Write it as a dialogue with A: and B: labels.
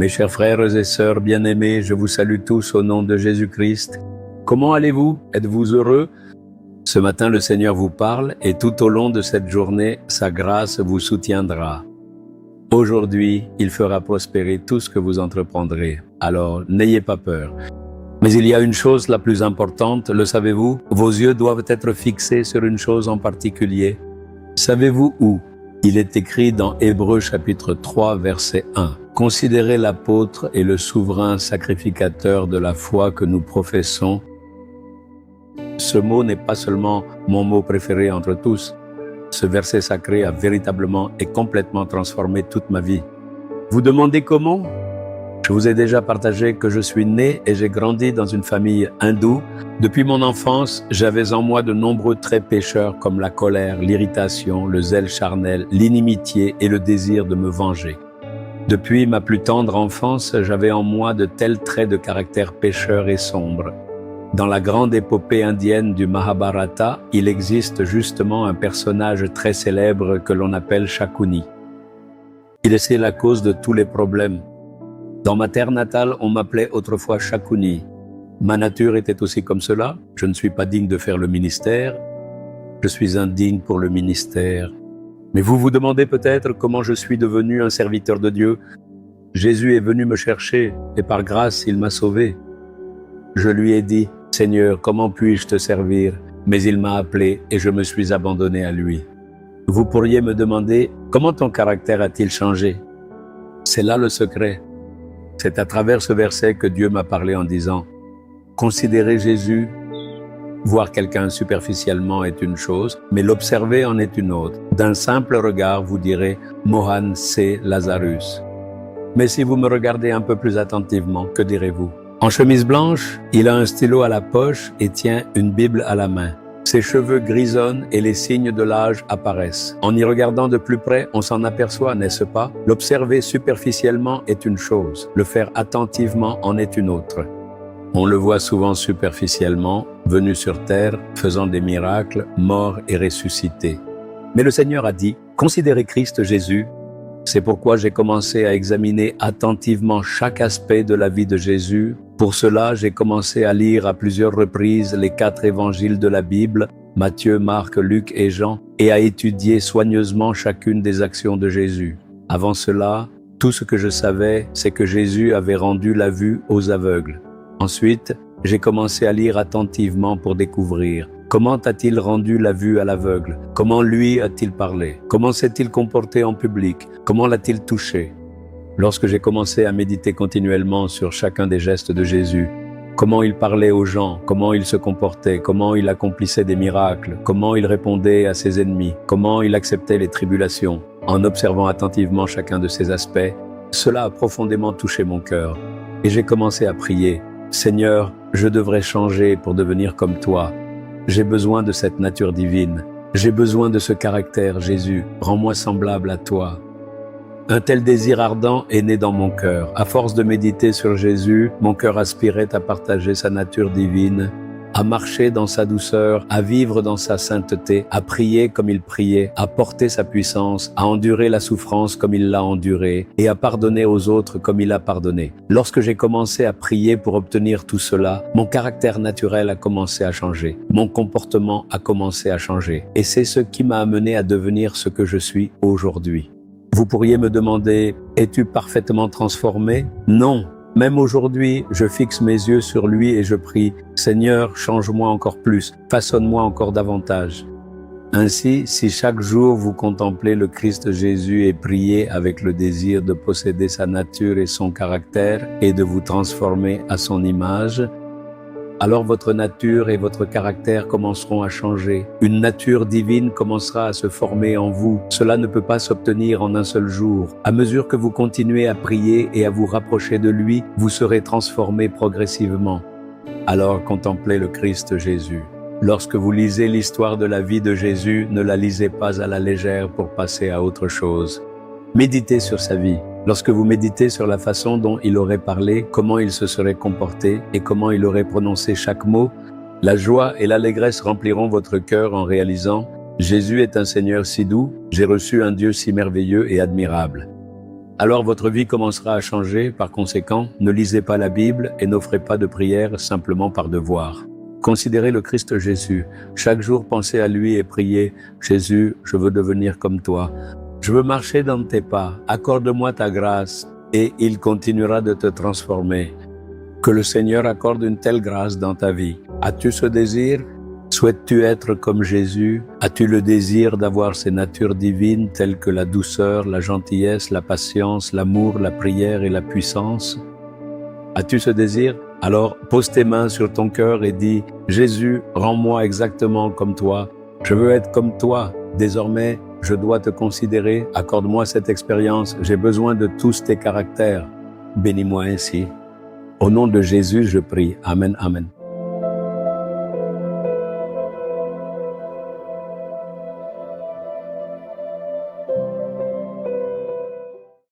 A: Mes chers frères et sœurs bien-aimés, je vous salue tous au nom de Jésus-Christ. Comment allez-vous? Êtes-vous heureux? Ce matin, le Seigneur vous parle et tout au long de cette journée, sa grâce vous soutiendra. Aujourd'hui, il fera prospérer tout ce que vous entreprendrez. Alors, n'ayez pas peur. Mais il y a une chose la plus importante, le savez-vous? Vos yeux doivent être fixés sur une chose en particulier. Savez-vous où? Il est écrit dans Hébreux chapitre 3, verset 1. Considérez l'apôtre et le souverain sacrificateur de la foi que nous professons. Ce mot n'est pas seulement mon mot préféré entre tous. Ce verset sacré a véritablement et complètement transformé toute ma vie. Vous demandez comment? Je vous ai déjà partagé que je suis né et j'ai grandi dans une famille hindoue. Depuis mon enfance, j'avais en moi de nombreux traits pécheurs comme la colère, l'irritation, le zèle charnel, l'inimitié et le désir de me venger. Depuis ma plus tendre enfance, j'avais en moi de tels traits de caractère pécheur et sombre. Dans la grande épopée indienne du Mahabharata, il existe justement un personnage très célèbre que l'on appelle Shakuni. Il est la cause de tous les problèmes. Dans ma terre natale, on m'appelait autrefois Shakuni. Ma nature était aussi comme cela. Je ne suis pas digne de faire le ministère. Je suis indigne pour le ministère. Mais vous vous demandez peut-être comment je suis devenu un serviteur de Dieu. Jésus est venu me chercher et par grâce, il m'a sauvé. Je lui ai dit, « Seigneur, comment puis-je te servir ?» Mais il m'a appelé et je me suis abandonné à lui. Vous pourriez me demander, comment ton caractère a-t-il changé? C'est là le secret. C'est à travers ce verset que Dieu m'a parlé en disant, « Considérer Jésus, voir quelqu'un superficiellement est une chose, mais l'observer en est une autre. D'un simple regard, vous direz, Mohan, c'est Lazarus. Mais si vous me regardez un peu plus attentivement, que direz-vous? En chemise blanche, il a un stylo à la poche et tient une Bible à la main. Ses cheveux grisonnent et les signes de l'âge apparaissent. En y regardant de plus près, on s'en aperçoit, n'est-ce pas? L'observer superficiellement est une chose, le faire attentivement en est une autre. On le voit souvent superficiellement, venu sur terre, faisant des miracles, mort et ressuscité. Mais le Seigneur a dit, considérez Christ Jésus. C'est pourquoi j'ai commencé à examiner attentivement chaque aspect de la vie de Jésus. Pour cela, j'ai commencé à lire à plusieurs reprises les 4 évangiles de la Bible, Matthieu, Marc, Luc et Jean, et à étudier soigneusement chacune des actions de Jésus. Avant cela, tout ce que je savais, c'est que Jésus avait rendu la vue aux aveugles. Ensuite, j'ai commencé à lire attentivement pour découvrir comment a-t-il rendu la vue à l'aveugle? Comment lui a-t-il parlé? Comment s'est-il comporté en public? Comment l'a-t-il touché? Lorsque j'ai commencé à méditer continuellement sur chacun des gestes de Jésus, comment il parlait aux gens, comment il se comportait, comment il accomplissait des miracles, comment il répondait à ses ennemis, comment il acceptait les tribulations, en observant attentivement chacun de ces aspects, cela a profondément touché mon cœur. Et j'ai commencé à prier. Seigneur, je devrais changer pour devenir comme toi. J'ai besoin de cette nature divine. J'ai besoin de ce caractère, Jésus. Rends-moi semblable à toi. Un tel désir ardent est né dans mon cœur. À force de méditer sur Jésus, mon cœur aspirait à partager sa nature divine, à marcher dans sa douceur, à vivre dans sa sainteté, à prier comme il priait, à porter sa puissance, à endurer la souffrance comme il l'a endurée et à pardonner aux autres comme il a pardonné. Lorsque j'ai commencé à prier pour obtenir tout cela, mon caractère naturel a commencé à changer. Mon comportement a commencé à changer. Et c'est ce qui m'a amené à devenir ce que je suis aujourd'hui. Vous pourriez me demander, es-tu parfaitement transformé? Non. Même aujourd'hui, je fixe mes yeux sur lui et je prie, Seigneur, change-moi encore plus, façonne-moi encore davantage. Ainsi, si chaque jour vous contemplez le Christ Jésus et priez avec le désir de posséder sa nature et son caractère et de vous transformer à son image, alors votre nature et votre caractère commenceront à changer. Une nature divine commencera à se former en vous. Cela ne peut pas s'obtenir en un seul jour. À mesure que vous continuez à prier et à vous rapprocher de lui, vous serez transformés progressivement. Alors contemplez le Christ Jésus. Lorsque vous lisez l'histoire de la vie de Jésus, ne la lisez pas à la légère pour passer à autre chose. Méditez sur sa vie. Lorsque vous méditez sur la façon dont il aurait parlé, comment il se serait comporté et comment il aurait prononcé chaque mot, la joie et l'allégresse rempliront votre cœur en réalisant « Jésus est un Seigneur si doux, j'ai reçu un Dieu si merveilleux et admirable ». Alors votre vie commencera à changer. Par conséquent, ne lisez pas la Bible et n'offrez pas de prière simplement par devoir. Considérez le Christ Jésus. Chaque jour, pensez à lui et priez. Jésus, je veux devenir comme toi. Je veux marcher dans tes pas. Accorde-moi ta grâce et il continuera de te transformer. Que le Seigneur accorde une telle grâce dans ta vie. As-tu ce désir? Souhaites-tu être comme Jésus? As-tu le désir d'avoir ces natures divines telles que la douceur, la gentillesse, la patience, l'amour, la prière et la puissance? As-tu ce désir? Alors pose tes mains sur ton cœur et dis « Jésus, rends-moi exactement comme toi. Je veux être comme toi. Désormais, je dois te considérer. Accorde-moi cette expérience. J'ai besoin de tous tes caractères. Bénis-moi ainsi. » Au nom de Jésus, je prie. Amen, amen.